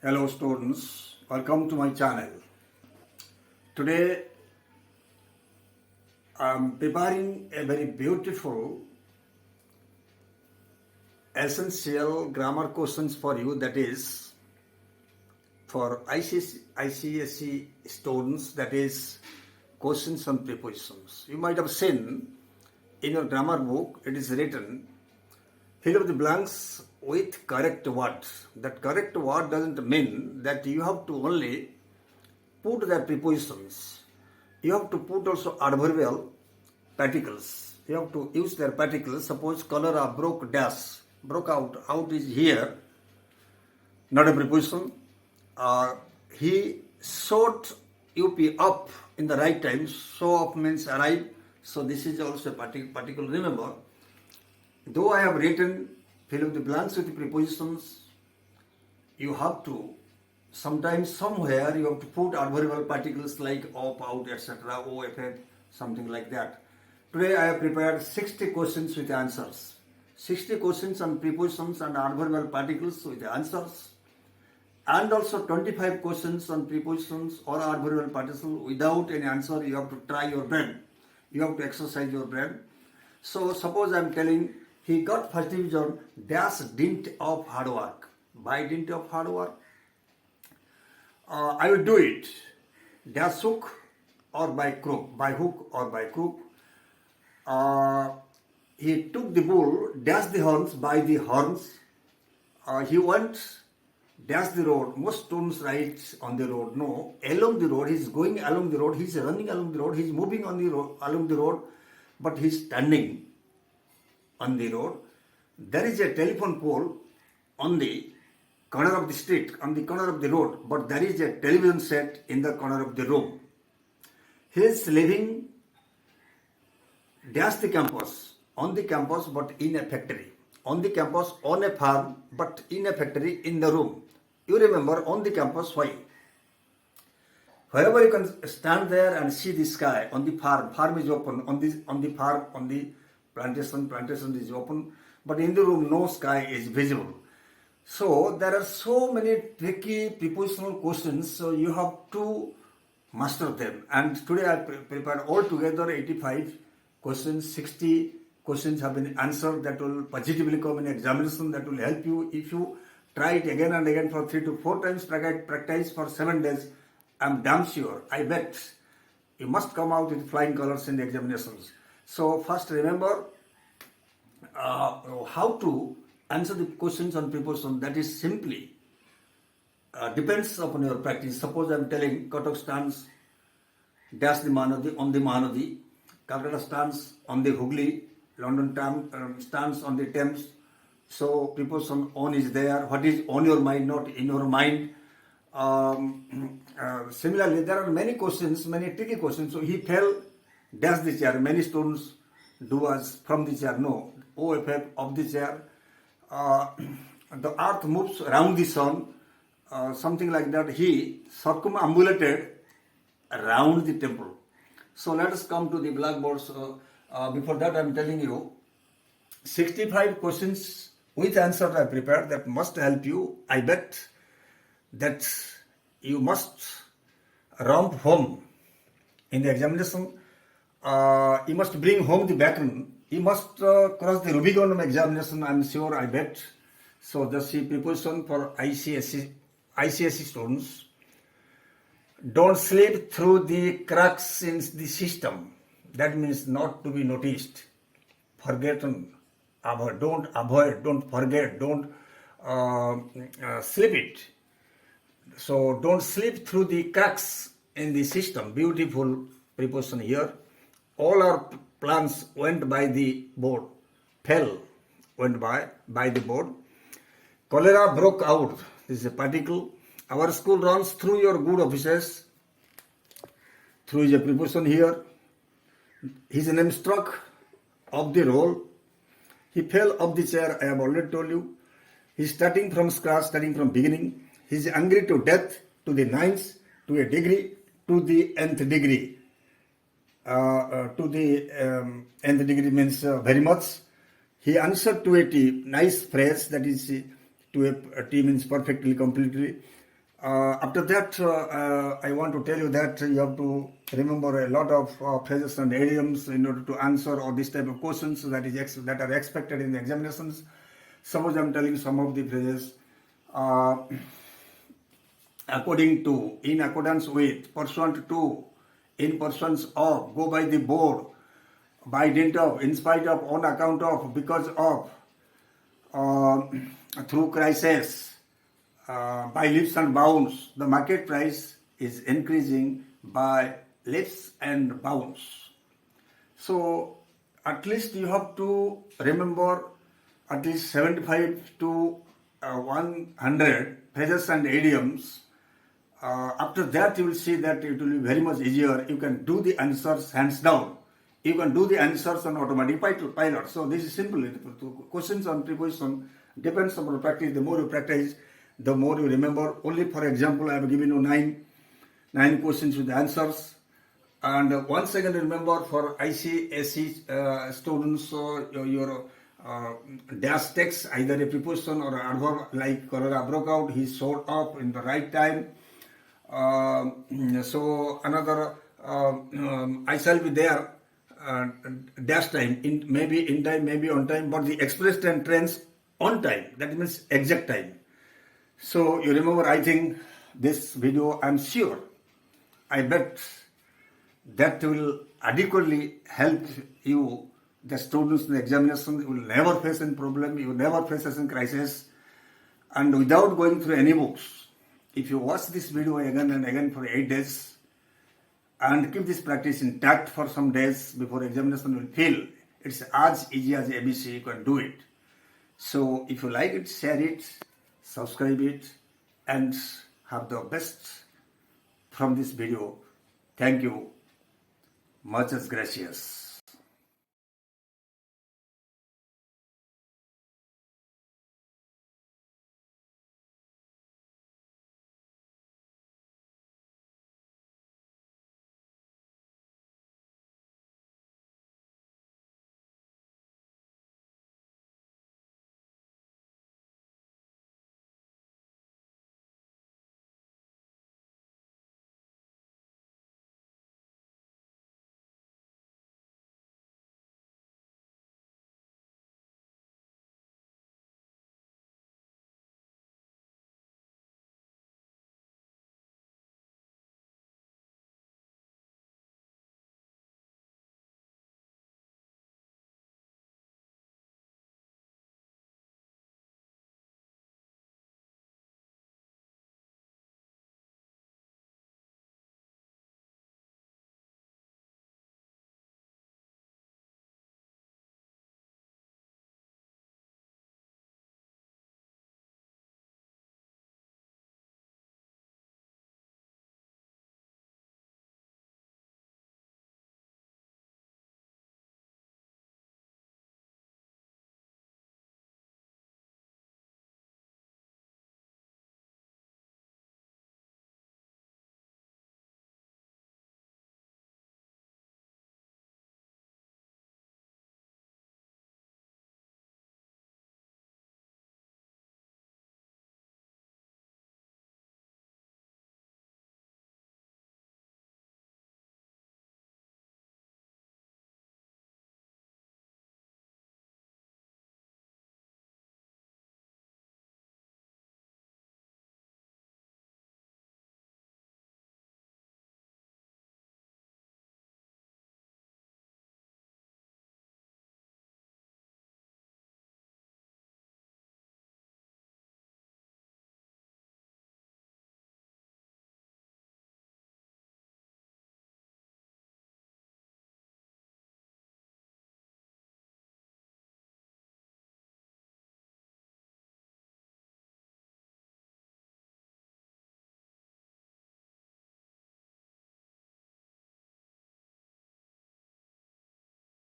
Hello students, welcome to my channel. Today I am preparing a very beautiful essential grammar questions for you, that is for ICSE students, that is questions on prepositions. You might have seen in your grammar book it is written fill up the blanks with correct words. That correct word doesn't mean that you have to only put the prepositions. You have to put also adverbial particles. You have to use their particles. Suppose cholera broke out is here, not a preposition. He showed up in the right time. Show up means arrive. So this is also a particle. Remember, though I have written fill up the blanks with the prepositions, you have to sometimes somewhere you have to put adverbial particles like up, out, etc., off, something like that. Today I have prepared 60 questions with answers. 60 questions on prepositions and adverbial particles with answers, and also 25 questions on prepositions or adverbial particles without any answer. You have to try your brain. You have to exercise your brain. So suppose I am telling he got first division dash dint of hard work. By dint of hard work, I will do it dash hook or by crook, by hook or by crook. He took the bull, dash the horns by the horns. He went, dash the road. Most students write on the road. No, along the road. He's going along the road. He's running along the road. He's moving on the road, along the road, but he's standing on the road. There is a telephone pole on the corner of the street, on the corner of the road, but there is a television set in the corner of the room. He is living dash the campus, on the campus but in a factory, on the campus, on a farm but in a factory, in the room. You remember on the campus, why? Wherever you can stand there and see the sky, on the farm is open, on the farm, on the plantation is open, but in the room no sky is visible. So there are so many tricky prepositional questions, so you have to master them. And today I prepared altogether 85 questions. 60 questions have been answered that will positively come in examination, that will help you if you try it again and again for 3 to 4 times, practice for 7 days. I'm damn sure, I bet you must come out with flying colors in the examinations. So first remember how to answer the questions on preposition. That is simply depends upon your practice. Suppose I am telling Cuttack stands dash the Mahanadi on the Mahanadi, Calcutta stands on the Hooghly, London stands on the Thames. So preposition on is there. What is on your mind, not in your mind. Similarly, there are many questions, many tricky questions. So he fell, dash the chair. Many students do as from the chair. No, OFF of the chair. The earth moves around the sun, something like that. He circumambulated around the temple. So let us come to the blackboard. Before that, I am telling you 65 questions with answers I prepared that must help you. I bet that you must romp home in the examination. You must bring home the baton. You must cross the Rubicon of examination, I am sure, I bet. So just see preposition for ICSE students. Don't slip through the cracks in the system. That means not to be noticed. Forgotten. Don't avoid, don't forget, don't slip it. So don't slip through the cracks in the system. Beautiful preposition here. All our plans went by the board. Fell, went by the board. Cholera broke out. This is a particle. Our school runs through your good offices. Through is a preposition here. His name struck off the roll. He fell off the chair, I have already told you. He's starting from scratch, starting from beginning. He's angry to death, to the ninth, to a degree, to the nth degree. To the nth degree means very much. He answered to a T, nice phrase, that is to a T means perfectly, completely. After that, I want to tell you that you have to remember a lot of phrases and idioms in order to answer all these type of questions that are expected in the examinations. Suppose I'm telling some of the phrases. According to, in accordance with, pursuant to, in pursuance of, go by the board, by dint of, in spite of, on account of, because of, through crisis, by leaps and bounds. The market price is increasing by leaps and bounds. So at least you have to remember at least 75 to 100 phrases and idioms. After that, you will see that it will be very much easier. You can do the answers hands down. You can do the answers on automatic pilot. So this is simple. Questions on preposition depends on practice. The more you practice, the more you remember. Only for example, I have given you nine questions with answers. And once again, remember for ICSE students, your dash text, either a preposition or an adverb, like cholera broke out, he showed up in the right time. So another, I shall be there, dash time, maybe in time, maybe on time, but the express time trends on time, that means exact time. So you remember, I think this video, I'm sure, I bet that will adequately help you, the students in the examination. You will never face any problem, you will never face any crisis, and without going through any books. If you watch this video again and again for 8 days and keep this practice intact for some days before examination, will feel it's as easy as ABC, you can do it. So if you like it, share it, subscribe it, and have the best from this video. Thank you. Muchas gracias.